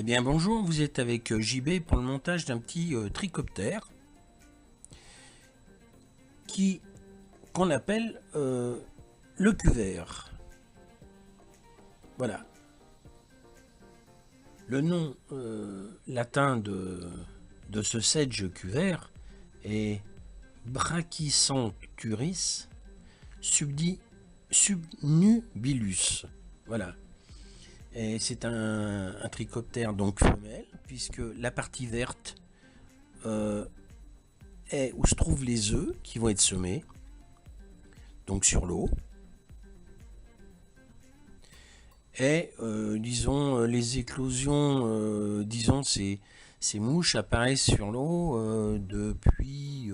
Eh bien bonjour, vous êtes avec JB pour le montage d'un petit tricoptère qu'on appelle le cuvert. Voilà. Le nom latin de ce sedge cuvert est Brachycenthuris subnubilus. Voilà. Et c'est un tricoptère donc femelle, puisque la partie verte est où se trouvent les œufs qui vont être semés, donc sur l'eau. Et disons les éclosions, disons ces mouches apparaissent sur l'eau depuis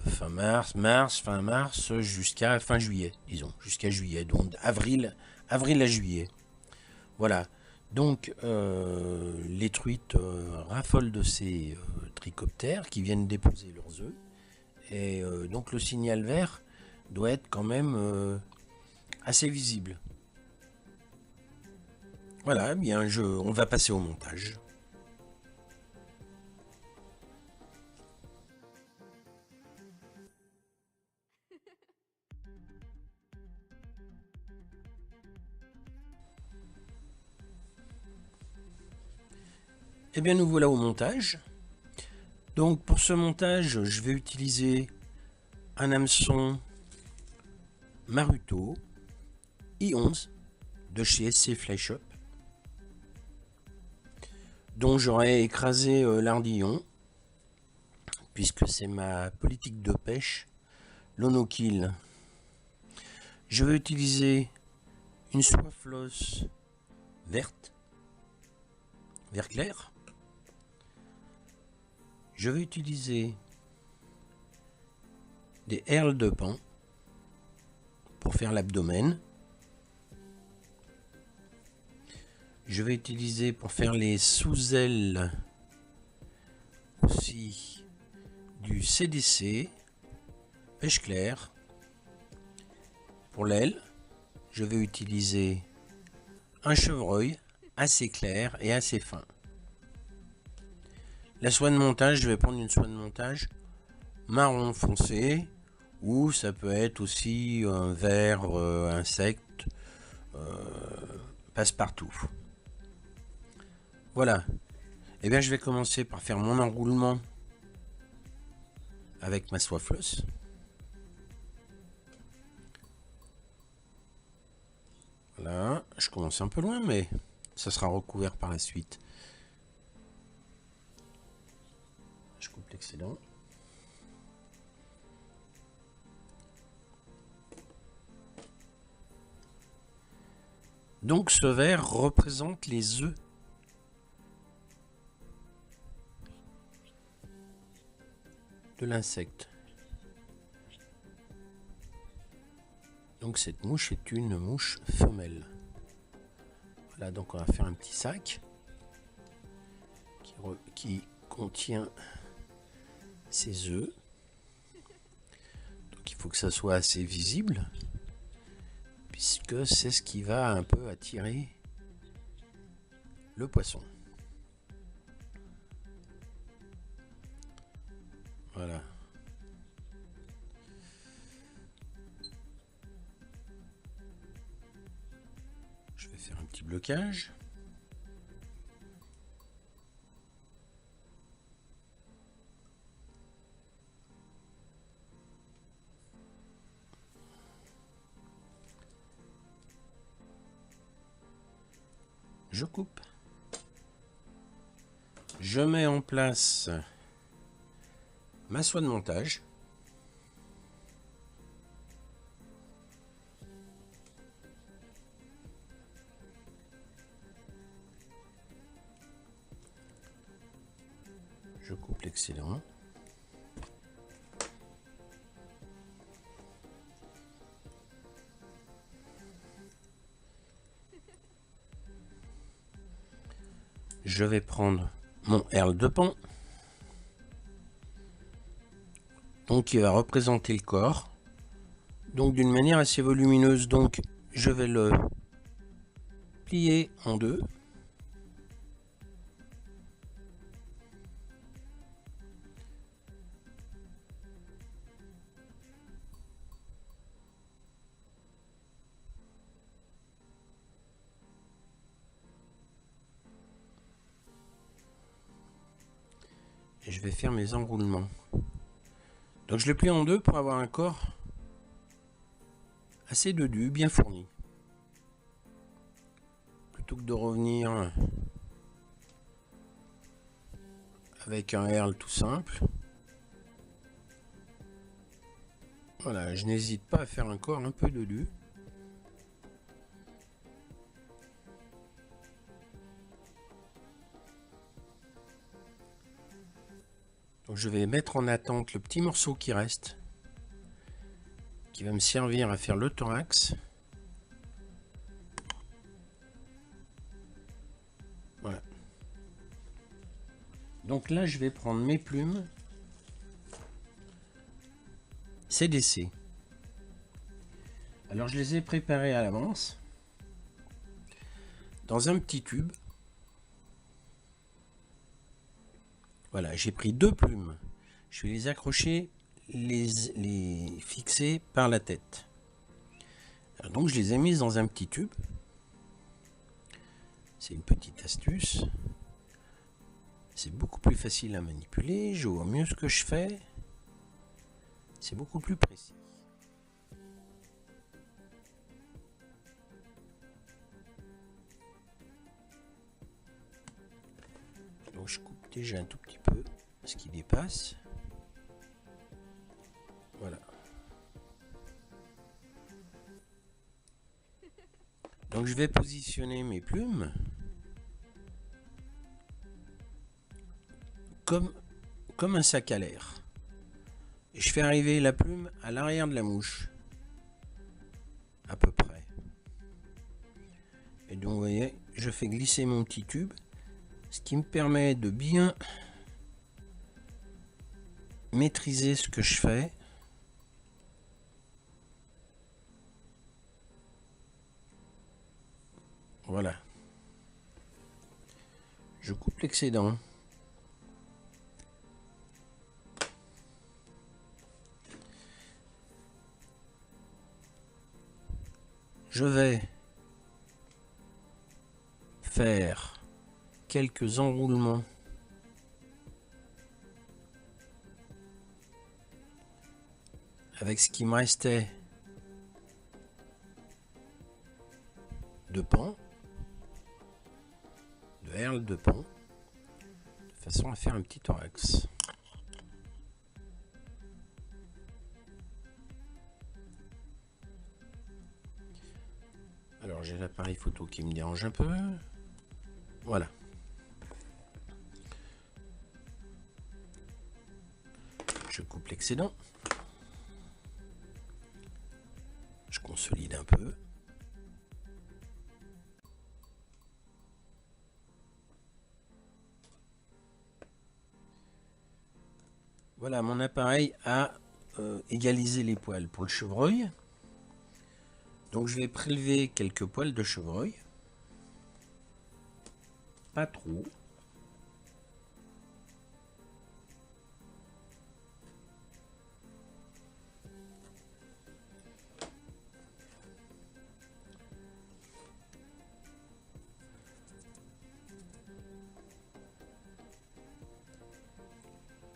fin mars jusqu'à fin juillet, disons, jusqu'à juillet, donc avril à juillet. Voilà, donc les truites raffolent de ces tricoptères qui viennent déposer leurs œufs, et donc le signal vert doit être quand même assez visible. Voilà, bien on va passer au montage. Et bien nous voilà au montage. Donc pour ce montage, je vais utiliser un hameçon Maruto I11 de chez SC Fly Shop, dont j'aurai écrasé l'ardillon, puisque c'est ma politique de pêche, l'onokill. Je vais utiliser une soie floss verte, vert clair. Je vais utiliser des herles de paon pour faire l'abdomen. Je vais utiliser pour faire les sous-ailes aussi du CDC, pêche claire. Pour l'aile, je vais utiliser un chevreuil assez clair et assez fin. La soie de montage, je vais prendre une soie de montage marron foncé, ou ça peut être aussi un vert insecte, passe-partout. Voilà. Et bien je vais commencer par faire mon enroulement avec ma soie floss. Voilà, je commence un peu loin, mais ça sera recouvert par la suite. Je coupe l'excédent. Donc ce vert représente les œufs de l'insecte. Donc cette mouche est une mouche femelle. Voilà, donc on va faire un petit sac qui contient ses œufs. Donc il faut que ça soit assez visible, puisque c'est ce qui va un peu attirer le poisson. Voilà. Je vais faire un petit blocage. Je coupe. Je mets en place ma soie de montage. Je coupe l'excédent. Je vais prendre mon herle de paon, donc qui va représenter le corps, donc d'une manière assez volumineuse. Donc je vais le plier en deux et je vais faire mes enroulements. Donc je le plie en deux pour avoir un corps assez dodu, bien fourni. Plutôt que de revenir avec un herle tout simple. Voilà, je n'hésite pas à faire un corps un peu dodu. Donc je vais mettre en attente le petit morceau qui reste, qui va me servir à faire le thorax. Voilà. Donc là, je vais prendre mes plumes CDC. Alors je les ai préparées à l'avance dans un petit tube. Voilà, j'ai pris deux plumes. Je vais les accrocher, les fixer par la tête. Alors donc je les ai mises dans un petit tube. C'est une petite astuce. C'est beaucoup plus facile à manipuler. Je vois mieux ce que je fais. C'est beaucoup plus précis. Donc je coupe déjà un tout petit peu ce qui dépasse. Voilà. Donc je vais positionner mes plumes comme un sac à l'air. Et je fais arriver la plume à l'arrière de la mouche. À peu près. Et donc vous voyez, je fais glisser mon petit tube. Ce qui me permet de bien maîtriser ce que je fais. Voilà. Je coupe l'excédent. Je vais faire quelques enroulements avec ce qui me restait de pan, de herle de pan, de façon à faire un petit thorax. Alors j'ai l'appareil photo qui me dérange un peu. Voilà. Je coupe l'excédent. Je consolide un peu. Voilà, mon appareil a égalisé les poils pour le chevreuil. Donc je vais prélever quelques poils de chevreuil. Pas trop.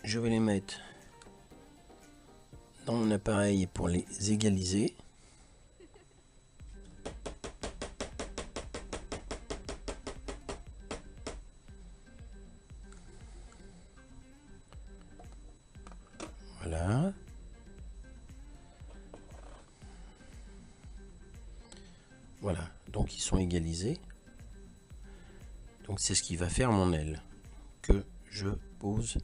Je vais les mettre dans mon appareil pour les égaliser. Voilà. Voilà, donc ils sont égalisés. Donc c'est ce qui va faire mon aile que je pose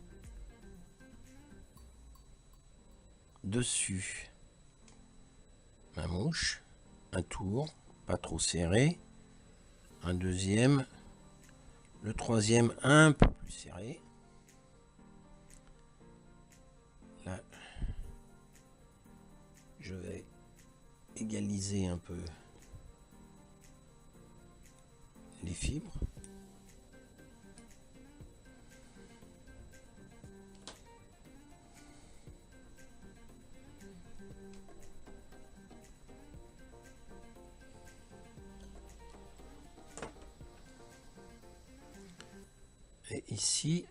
dessus ma mouche, un tour, pas trop serré, un deuxième, le troisième un peu plus serré. Là, je vais égaliser un peu les fibres. Et ici,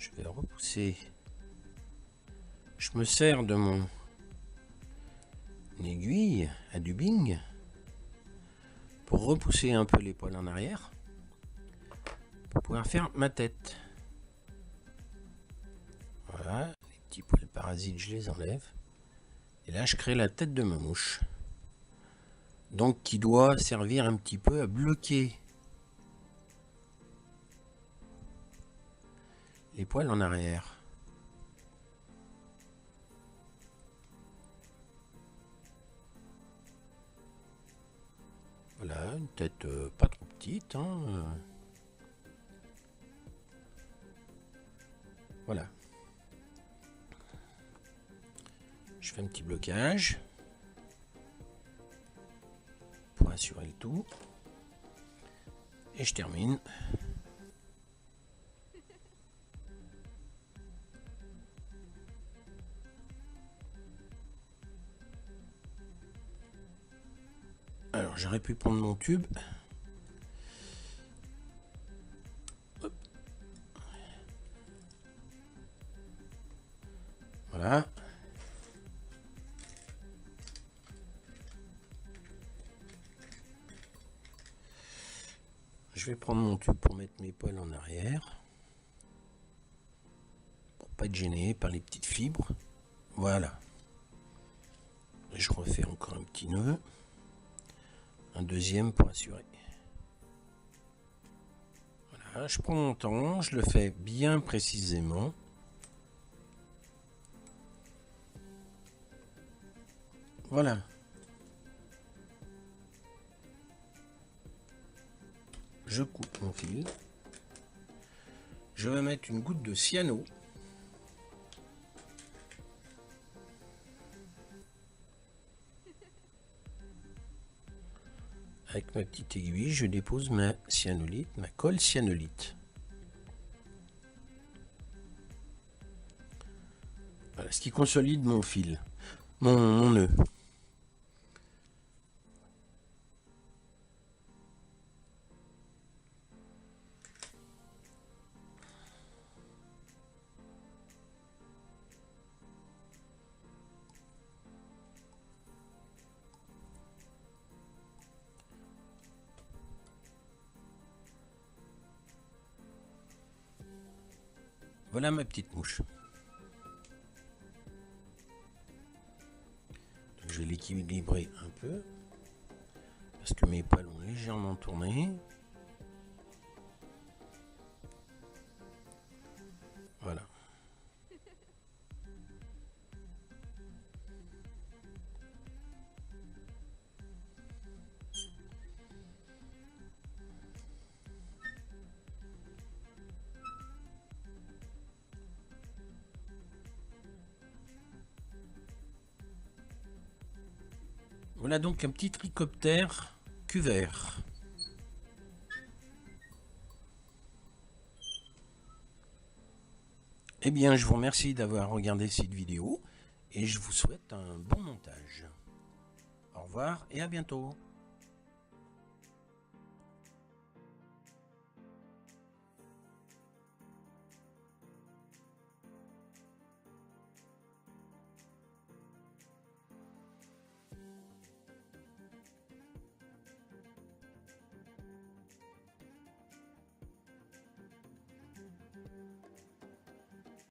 Je vais repousser. Je me sers de mon aiguille à dubbing pour repousser un peu les poils en arrière pour pouvoir faire ma tête. Voilà, les petits poils parasites, je les enlève. Et là, je crée la tête de ma mouche. Donc, qui doit servir un petit peu à bloquer les poils en arrière. Voilà, une tête pas trop petite, hein. Voilà. Je fais un petit blocage pour assurer le tout. Et je termine. Alors j'aurais pu prendre mon tube. Hop. Voilà. Je vais prendre mon tube pour mettre mes poils en arrière. Pour pas être gêné par les petites fibres. Voilà. Je refais encore un petit nœud. Un deuxième pour assurer. Voilà, je prends mon temps, je le fais bien précisément. Voilà. Je coupe mon fil. Je vais mettre une goutte de cyano. Avec ma petite aiguille, je dépose ma cyanolite, ma colle cyanolite. Voilà, ce qui consolide mon fil, mon nœud. Voilà ma petite mouche. Donc, je vais l'équilibrer un peu parce que mes poils ont légèrement tourné. Voilà. Voilà donc un petit trichoptère cuvert. Eh bien, je vous remercie d'avoir regardé cette vidéo et je vous souhaite un bon montage. Au revoir et à bientôt.